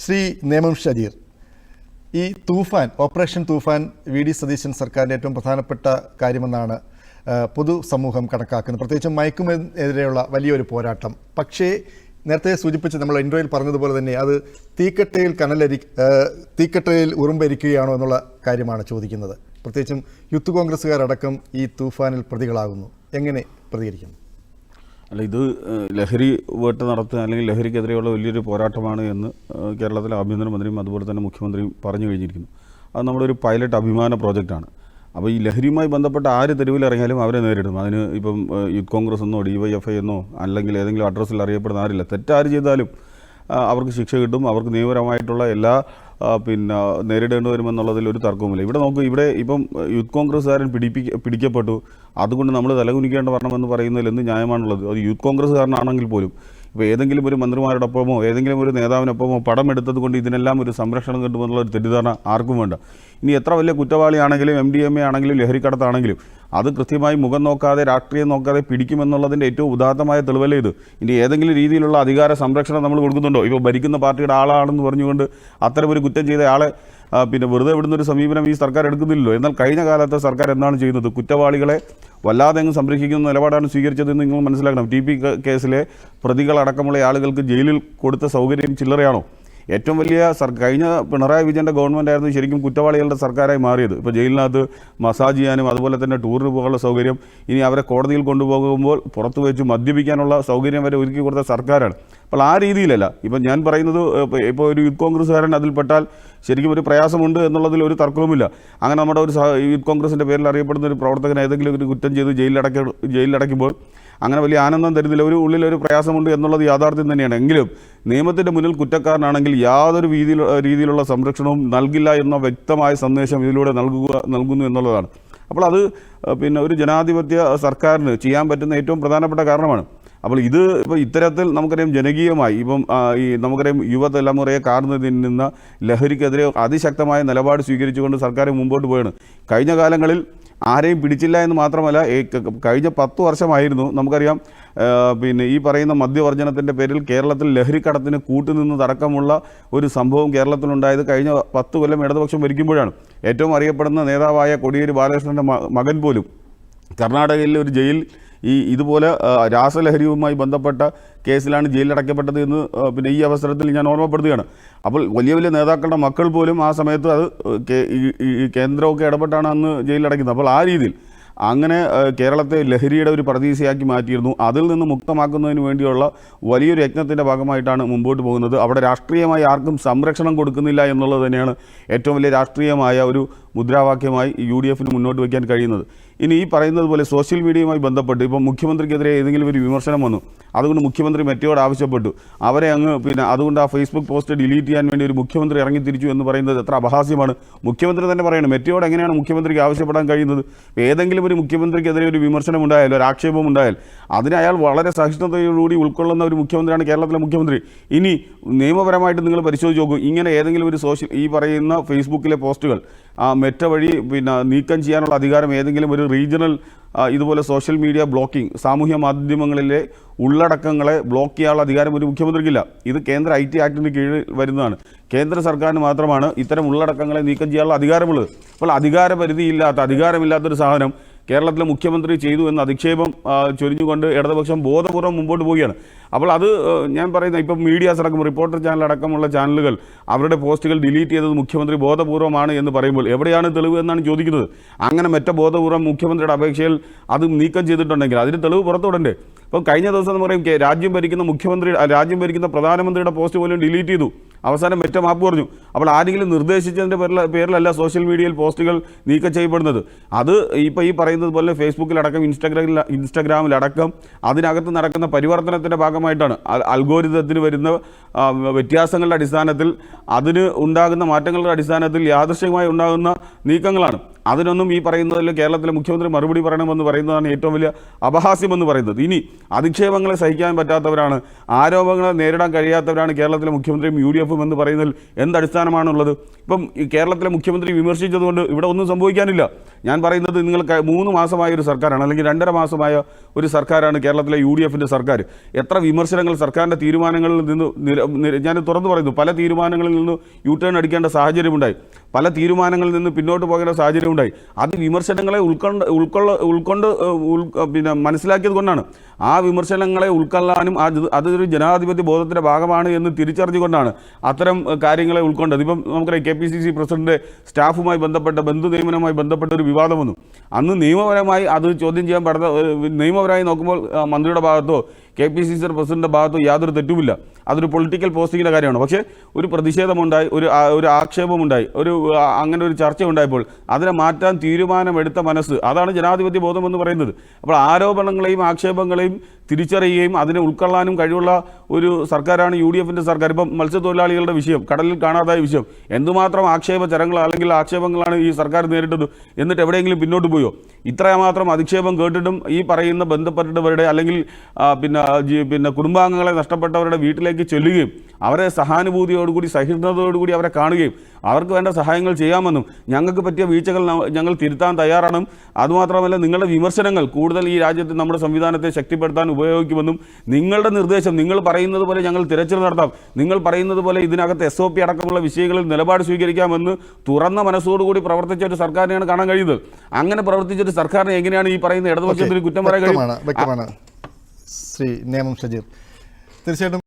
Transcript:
ശ്രീ നേമം ഷജീർ, ഈ തൂഫാൻ, ഓപ്പറേഷൻ തൂഫാൻ വി.ഡി. സതീശൻ സർക്കാരിൻ്റെ ഏറ്റവും പ്രധാനപ്പെട്ട കാര്യമെന്നാണ് പൊതുസമൂഹം കണക്കാക്കുന്നത്. പ്രത്യേകിച്ചും മയക്കുമരുന്നിനെതിരെയുള്ള വലിയൊരു പോരാട്ടം. പക്ഷേ നേരത്തെ സൂചിപ്പിച്ച് നമ്മൾ ഇൻട്രോയിൽ പറഞ്ഞതുപോലെ തന്നെ അത് തീക്കട്ടയിൽ ഉറുമ്പരിക്കുകയാണോ എന്നുള്ള കാര്യമാണ് ചോദിക്കുന്നത്. പ്രത്യേകിച്ചും യൂത്ത് കോൺഗ്രസ്സുകാരടക്കം ഈ തൂഫാനിൽ പ്രതികളാകുന്നു. എങ്ങനെ പ്രതികരിക്കും? അല്ല, ഇത് ലഹരി വേട്ട നടത്തുക അല്ലെങ്കിൽ ലഹരിക്കെതിരെയുള്ള വലിയൊരു പോരാട്ടമാണ് എന്ന് കേരളത്തിലെ ആഭ്യന്തരമന്ത്രിയും അതുപോലെ തന്നെ മുഖ്യമന്ത്രിയും പറഞ്ഞു കഴിഞ്ഞിരിക്കുന്നു. അത് നമ്മുടെ ഒരു പൈലറ്റ് അഭിമാന പ്രോജക്റ്റാണ്. അപ്പോൾ ഈ ലഹരിയുമായി ബന്ധപ്പെട്ട ആര് തെരുവിലിറങ്ങിയാലും അവരെ നേരിടും. അതിന് ഇപ്പം യൂത്ത് കോൺഗ്രസ് എന്നോ DYFI എന്നോ അല്ലെങ്കിൽ ഏതെങ്കിലും അഡ്രസ്സിൽ അറിയപ്പെടുന്ന ആരില്ല. തെറ്റാര് ചെയ്താലും അവർക്ക് ശിക്ഷ കിട്ടും. അവർക്ക് നിയമപരമായിട്ടുള്ള എല്ലാ നേരിടേണ്ടി വരുമെന്നുള്ളതിൽ ഒരു തർക്കവുമില്ല. ഇവിടെ നോക്കൂ, ഇവിടെ ഇപ്പം യൂത്ത് കോൺഗ്രസ്സുകാരൻ പിടിക്കപ്പെട്ടു, അതുകൊണ്ട് നമ്മൾ തലകുനിക്കേണ്ട വരണമെന്ന് പറയുന്നതിൽ എന്ത് ന്യായമാണുള്ളത്? അത് യൂത്ത് കോൺഗ്രസ്സുകാരനാണെങ്കിൽ പോലും ഇപ്പോൾ ഏതെങ്കിലും ഒരു മന്ത്രിമാരോടൊപ്പമോ ഏതെങ്കിലും ഒരു നേതാവിനൊപ്പമോ പടം എടുത്തത് കൊണ്ട് ഇതിനെല്ലാം ഒരു സംരക്ഷണം കിട്ടുമെന്നുള്ള ഒരു തെറ്റിദ്ധാരണ ആർക്കും വേണ്ട. ഇനി എത്ര വലിയ കുറ്റവാളിയാണെങ്കിലും MDMA ആണെങ്കിലും ലഹരിക്കടത്താണെങ്കിലും അത് കൃത്യമായി മുഖം നോക്കാതെ രാഷ്ട്രീയം നോക്കാതെ പിടിക്കുമെന്നുള്ളതിൻ്റെ ഏറ്റവും ഉദാത്തമായ തെളിവല്ലേ ഇത്. ഇനി ഏതെങ്കിലും രീതിയിലുള്ള അധികാര സംരക്ഷണം നമ്മൾ കൊടുക്കുന്നുണ്ടോ? ഇപ്പോൾ ഭരിക്കുന്ന പാർട്ടിയുടെ ആളാണെന്ന് പറഞ്ഞുകൊണ്ട് അത്തരമൊരു കുറ്റം ചെയ്ത ആളെ വെറുതെ വിടുന്നൊരു സമീപനം ഈ സർക്കാർ എടുക്കുന്നില്ലല്ലോ. എന്നാൽ കഴിഞ്ഞ കാലത്തെ സർക്കാർ എന്താണ് ചെയ്യുന്നത്? കുറ്റവാളികളെ വല്ലാതെ അങ്ങ് സംരക്ഷിക്കുന്ന നിലപാടാണ് സ്വീകരിച്ചതെന്ന് നിങ്ങൾ മനസ്സിലാക്കണം. TP കേസിലെ പ്രതികളടക്കമുള്ള ആളുകൾക്ക് ജയിലിൽ കൊടുത്ത സൗകര്യം ചില്ലറയാണോ? ഏറ്റവും വലിയ കഴിഞ്ഞ പിണറായി വിജയൻ്റെ ഗവൺമെൻറ്റായിരുന്നു ശരിക്കും കുറ്റവാളികളുടെ സർക്കാരായി മാറിയത്. ഇപ്പോൾ ജയിലിനകത്ത് മസാജ് ചെയ്യാനും അതുപോലെ തന്നെ ടൂറിന് പോകാനുള്ള സൗകര്യം, ഇനി അവരെ കോടതിയിൽ കൊണ്ടുപോകുമ്പോൾ പുറത്തു വെച്ച് മദ്യപിക്കാനുള്ള സൗകര്യം വരെ ഒരുക്കി കൊടുത്ത സർക്കാരാണ്. അപ്പോൾ ആ രീതിയിലല്ല ഇപ്പം ഞാൻ പറയുന്നത്. ഇപ്പോൾ ഒരു യൂത്ത് കോൺഗ്രസ്സുകാരൻ അതിൽപ്പെട്ടാൽ ശരിക്കും ഒരു പ്രയാസമുണ്ട് എന്നുള്ളതിൽ ഒരു തർക്കവുമില്ല. അങ്ങനെ നമ്മുടെ ഒരു യൂത്ത് കോൺഗ്രസിൻ്റെ പേരിൽ അറിയപ്പെടുന്ന ഒരു പ്രവർത്തകൻ ഏതെങ്കിലും ഒരു കുറ്റം ചെയ്ത് ജയിലിലടയ്ക്കുമ്പോൾ അങ്ങനെ വലിയ ആനന്ദം തരുന്നില്ല. ഉള്ളിലൊരു പ്രയാസമുണ്ട് എന്നുള്ളത് യാഥാർത്ഥ്യം തന്നെയാണ്. എങ്കിലും നിയമത്തിൻ്റെ മുന്നിൽ കുറ്റക്കാരനാണെങ്കിൽ യാതൊരു രീതിയിലുള്ള സംരക്ഷണവും നൽകില്ല എന്ന വ്യക്തമായ സന്ദേശം ഇതിലൂടെ നൽകുന്നു എന്നുള്ളതാണ്. അപ്പോൾ അത് ഒരു ജനാധിപത്യ സർക്കാരിന് ചെയ്യാൻ പറ്റുന്ന ഏറ്റവും പ്രധാനപ്പെട്ട കാരണമാണ്. അപ്പോൾ ഇത് ഇത്തരത്തിൽ നമുക്കറിയാം ജനകീയമായി നമുക്കറിയാം യുവതലമുറയെ കാർന്നു തിന്നുന്ന ലഹരിക്കെതിരെ അതിശക്തമായ നിലപാട് സ്വീകരിച്ചുകൊണ്ട് സർക്കാർ മുമ്പോട്ട് പോവുകയാണ്. കഴിഞ്ഞ കാലങ്ങളിൽ ആരെയും പിടിച്ചില്ല എന്ന് മാത്രമല്ല, കഴിഞ്ഞ 10 വർഷമായിരുന്നു നമുക്കറിയാം ഈ പറയുന്ന മദ്യവർജനത്തിൻ്റെ പേരിൽ കേരളത്തിൽ ലഹരിക്കടത്തിന് കൂട്ടുനിന്നതടക്കമുള്ള ഒരു സംഭവം കേരളത്തിലുണ്ടായത് കഴിഞ്ഞ 10 കൊല്ലം ഇടതുപക്ഷം ഭരിക്കുമ്പോഴാണ്. ഏറ്റവും അറിയപ്പെടുന്ന നേതാവായ കോടിയേരി ബാലകൃഷ്ണൻ്റെ മകൻ പോലും കർണാടകയിലെ ഒരു ജയിൽ ഇതുപോലെ രാസലഹരിയുമായി ബന്ധപ്പെട്ട കേസിലാണ് ജയിലിലടയ്ക്കപ്പെട്ടത് എന്ന് ഈ അവസരത്തിൽ ഞാൻ ഓർമ്മപ്പെടുത്തുകയാണ്. അപ്പോൾ വലിയ വലിയ നേതാക്കളുടെ മക്കൾ പോലും ആ സമയത്ത് അത് കേന്ദ്രമൊക്കെ ഇടപെട്ടാണ് അന്ന് ജയിലിലടയ്ക്കുന്നത്. അപ്പോൾ ആ രീതിയിൽ അങ്ങനെ കേരളത്തെ ലഹരിയുടെ ഒരു പ്രതീക്ഷയാക്കി മാറ്റിയിരുന്നു. അതിൽ നിന്ന് മുക്തമാക്കുന്നതിന് വേണ്ടിയുള്ള വലിയൊരു യജ്ഞത്തിൻ്റെ ഭാഗമായിട്ടാണ് മുമ്പോട്ട് പോകുന്നത്. അവിടെ രാഷ്ട്രീയമായി ആർക്കും സംരക്ഷണം കൊടുക്കുന്നില്ല എന്നുള്ളത് തന്നെയാണ് ഏറ്റവും വലിയ രാഷ്ട്രീയമായ ഒരു മുദ്രാവാക്യമായി UDFന് മുന്നോട്ട് വയ്ക്കാൻ കഴിയുന്നത്. ഇനി ഈ പറയുന്നത് പോലെ സോഷ്യൽ മീഡിയയുമായി ബന്ധപ്പെട്ട് ഇപ്പം മുഖ്യമന്ത്രിക്കെതിരെ ഏതെങ്കിലും ഒരു വിമർശനം വന്നു, അതുകൊണ്ട് മുഖ്യമന്ത്രി മെറ്റയോട് ആവശ്യപ്പെട്ടു, അവരെ അങ്ങ് അതുകൊണ്ട് ആ Facebook പോസ്റ്റ് ഡിലീറ്റ് ചെയ്യാൻ വേണ്ടി ഒരു മുഖ്യമന്ത്രി ഇറങ്ങിത്തിരിച്ചു എന്ന് പറയുന്നത് എത്ര അപഹാസ്യമാണ്. മുഖ്യമന്ത്രി തന്നെ പറയണം, മെറ്റയോട് എങ്ങനെയാണ് മുഖ്യമന്ത്രിക്ക് ആവശ്യപ്പെടാൻ കഴിയുന്നത്? ഏതെങ്കിലും ഒരു മുഖ്യമന്ത്രിക്കെതിരെ ഒരു വിമർശനം ഉണ്ടായാൽ, ഒരു ആക്ഷേപം ഉണ്ടായാൽ അതിനെ അയാൾ വളരെ സഹിഷ്ണുതയോടുകൂടി ഉൾക്കൊള്ളുന്ന ഒരു മുഖ്യമന്ത്രിയാണ് കേരളത്തിലെ മുഖ്യമന്ത്രി. ഇനി നിയമപരമായിട്ട് നിങ്ങൾ പരിശോധിച്ച് നോക്കൂ, ഇങ്ങനെ ഏതെങ്കിലും ഒരു ഈ പറയുന്ന ഫേസ്ബുക്കിലെ പോസ്റ്റുകൾ മെറ്റ വഴി നീക്കം ചെയ്യാനുള്ള അധികാരം ഏതെങ്കിലും ഒരു റീജിയണൽ ഇതുപോലെ സോഷ്യൽ മീഡിയ ബ്ലോക്കിംഗ്, സാമൂഹ്യ മാധ്യമങ്ങളിലെ ഉള്ളടക്കങ്ങളെ ബ്ലോക്ക് ചെയ്യാനുള്ള അധികാരം ഒരു മുഖ്യമന്ത്രിക്കില്ല. ഇത് കേന്ദ്ര IT ആക്ടിന് കീഴിൽ വരുന്നതാണ്. കേന്ദ്ര സർക്കാരിന് മാത്രമാണ് ഇത്തരം ഉള്ളടക്കങ്ങളെ നീക്കം ചെയ്യാനുള്ള അധികാരമുള്ളത്. അപ്പോൾ അധികാരമില്ലാത്തൊരു സാധനം കേരളത്തിലെ മുഖ്യമന്ത്രി ചെയ്തു എന്ന അധിക്ഷേപം ചൊരിഞ്ഞുകൊണ്ട് ഇടതുപക്ഷം ബോധപൂർവ്വം മുമ്പോട്ട് പോവുകയാണ്. അപ്പോൾ അത് ഞാൻ പറയുന്നത് ഇപ്പം മീഡിയാസ് അടക്കം റിപ്പോർട്ടർ ചാനൽ അടക്കമുള്ള ചാനലുകൾ അവരുടെ പോസ്റ്റുകൾ ഡിലീറ്റ് ചെയ്തത് മുഖ്യമന്ത്രി ബോധപൂർവ്വമാണ് എന്ന് പറയുമ്പോൾ എവിടെയാണ് തെളിവ് എന്നാണ് ചോദിക്കുന്നത്. അങ്ങനെ ബോധപൂർവ്വം മുഖ്യമന്ത്രിയുടെ അപേക്ഷയിൽ അത് നീക്കം ചെയ്തിട്ടുണ്ടെങ്കിൽ അതിന് തെളിവ് പുറത്തുവിടണ്ടേ? ഇപ്പം കഴിഞ്ഞ ദിവസം എന്ന് പറയും രാജ്യം ഭരിക്കുന്ന പ്രധാനമന്ത്രിയുടെ പോസ്റ്റ് പോലും ഡിലീറ്റ് ചെയ്തു, അവസാനം മെറ്റ മാപ്പ് പറഞ്ഞു. അപ്പോൾ ആരെങ്കിലും നിർദ്ദേശിച്ചതിൻ്റെ പേരിലല്ല സോഷ്യൽ മീഡിയയിൽ പോസ്റ്റുകൾ നീക്കം ചെയ്യപ്പെടുന്നത്. അത് ഇപ്പോൾ ഈ പറയുന്നത് പോലെ ഫേസ്ബുക്കിലടക്കം ഇൻസ്റ്റഗ്രാമിലടക്കം അതിനകത്ത് നടക്കുന്ന പരിവർത്തനത്തിൻ്റെ ഭാഗമായിട്ടാണ്. അൽഗോരിതത്തിന് വരുന്ന വ്യത്യാസങ്ങളുടെ അടിസ്ഥാനത്തിൽ, അതിന് ഉണ്ടാകുന്ന മാറ്റങ്ങളുടെ അടിസ്ഥാനത്തിൽ യാദൃശ്ചികമായി ഉണ്ടാകുന്ന നീക്കങ്ങളാണ്. അതിനൊന്നും ഈ പറയുന്നതിൽ കേരളത്തിലെ മുഖ്യമന്ത്രി മറുപടി പറയണമെന്ന് പറയുന്നതാണ് ഏറ്റവും വലിയ അപഹാസ്യമെന്ന് പറയുന്നത്. ഇനി അധിക്ഷേപങ്ങളെ സഹിക്കാൻ പറ്റാത്തവരാണ്, ആരോപണങ്ങളെ നേരിടാൻ കഴിയാത്തവരാണ് കേരളത്തിലെ മുഖ്യമന്ത്രിയും UDF എന്ന് പറയുന്നതിൽ എന്തടിസ്ഥാനമാണുള്ളത്? ഇപ്പം ഈ കേരളത്തിലെ മുഖ്യമന്ത്രി വിമർശിച്ചതുകൊണ്ട് ഇവിടെ ഒന്നും സംഭവിക്കാനില്ല. ഞാൻ പറയുന്നത് നിങ്ങൾ 3 മാസമായ ഒരു സർക്കാരാണ്, അല്ലെങ്കിൽ 2.5 മാസമായ ഒരു സർക്കാരാണ് കേരളത്തിലെ UDFൻ്റെ സർക്കാർ. എത്ര വിമർശനങ്ങൾ സർക്കാരിൻ്റെ തീരുമാനങ്ങളിൽ നിന്ന് ഞാൻ തുറന്നു പറയുന്നു, പല തീരുമാനങ്ങളിൽ നിന്ന് യൂട്ടേൺ അടിക്കേണ്ട സാഹചര്യമുണ്ടായി, പല തീരുമാനങ്ങളിൽ നിന്ന് പിന്നോട്ട് പോകേണ്ട സാഹചര്യമുണ്ടായി. അത് വിമർശനങ്ങളെ ഉൾക്കൊണ്ട് പിന്നെ മനസ്സിലാക്കിയത് കൊണ്ടാണ്. ആ വിമർശനങ്ങളെ ഉൾക്കൊള്ളാനും അതൊരു ജനാധിപത്യ ബോധത്തിൻ്റെ ഭാഗമാണ് എന്ന് തിരിച്ചറിഞ്ഞുകൊണ്ടാണ് അത്തരം കാര്യങ്ങളെ ഉൾക്കൊണ്ടത്. ഇപ്പം നമുക്കറിയാം KPCC പ്രസിഡന്റ് സ്റ്റാഫുമായി ബന്ധപ്പെട്ട ബന്ധു നിയമനവുമായി ബന്ധപ്പെട്ട ഒരു വിവാദം വന്നു. അന്ന് നിയമപരമായി അത് ചോദ്യം ചെയ്യാൻ നിയമപരമായി നോക്കുമ്പോൾ മന്ത്രിയുടെ ഭാഗത്തോ KPCC പ്രസിഡന്റിൻ്റെ ഭാഗത്തോ യാതൊരു തെറ്റുമില്ല. അതൊരു പൊളിറ്റിക്കൽ പോസ്റ്റിങ്ങിൻ്റെ കാര്യമാണ്. പക്ഷേ ഒരു പ്രതിഷേധമുണ്ടായി, ഒരു ആക്ഷേപമുണ്ടായി, അങ്ങനെ ഒരു ചർച്ച ഉണ്ടായപ്പോൾ അതിനെ മാറ്റാൻ തീരുമാനമെടുത്ത മനസ്സ്, അതാണ് ജനാധിപത്യ ബോധം എന്ന് പറയുന്നത്. അപ്പോൾ ആരോപണങ്ങളെയും ആക്ഷേപങ്ങളെയും തിരിച്ചറിയുകയും അതിനെ ഉൾക്കൊള്ളാനും കഴിവുള്ള ഒരു സർക്കാരാണ് UDFൻ്റെ സർക്കാർ. ഇപ്പം മത്സ്യത്തൊഴിലാളികളുടെ വിഷയം, കടലിൽ കാണാതായ വിഷയം, എന്തുമാത്രം ആക്ഷേപചരങ്ങൾ അല്ലെങ്കിൽ ആക്ഷേപങ്ങളാണ് ഈ സർക്കാർ നേരിട്ടത്. എന്നിട്ട് എവിടെയെങ്കിലും പിന്നോട്ട് പോയോ? ഇത്രമാത്രം അധിക്ഷേപം കേട്ടിട്ടും ഈ പറയുന്ന ബന്ധപ്പെട്ടവരുടെ അല്ലെങ്കിൽ പിന്നെ കുടുംബാംഗങ്ങളെ നഷ്ടപ്പെട്ടവരുടെ വീട്ടിലേക്ക് ചെല്ലുകയും അവരെ സഹാനുഭൂതിയോടുകൂടി സഹിഷ്ണുതയോടുകൂടി അവരെ കാണുകയും അവർക്ക് വേണ്ട സഹായങ്ങൾ ചെയ്യാമെന്നും ഞങ്ങൾക്ക് പറ്റിയ വീഴ്ചകൾ ഞങ്ങൾ തിരുത്താൻ തയ്യാറാണെന്നും അതുമാത്രമല്ല നിങ്ങളുടെ വിമർശനങ്ങൾ കൂടുതൽ ഈ രാജ്യത്ത് നമ്മുടെ സംവിധാനത്തെ ശക്തിപ്പെടുത്താൻ ഉപയോഗിക്കുമെന്നും നിങ്ങളുടെ നിർദ്ദേശം, നിങ്ങൾ പറയുന്നത് പോലെ ഞങ്ങൾ തിരച്ചിൽ നടത്താം, നിങ്ങൾ പറയുന്നത് പോലെ ഇതിനകത്ത് SOP അടക്കമുള്ള വിഷയങ്ങളിൽ നിലപാട് സ്വീകരിക്കാമെന്ന് തുറന്ന മനസ്സോടുകൂടി പ്രവർത്തിച്ച ഒരു സർക്കാരിനെയാണ് കാണാൻ കഴിയുന്നത്. അങ്ങനെ പ്രവർത്തിച്ച ഒരു സർക്കാരിനെ എങ്ങനെയാണ് ഈ പറയുന്ന ഇടതുപക്ഷത്തിന് കുറ്റം പറയാൻ കഴിയും? വ്യക്തമാണ് ശ്രീ നേമം ഷജീർ. തീർച്ചയായിട്ടും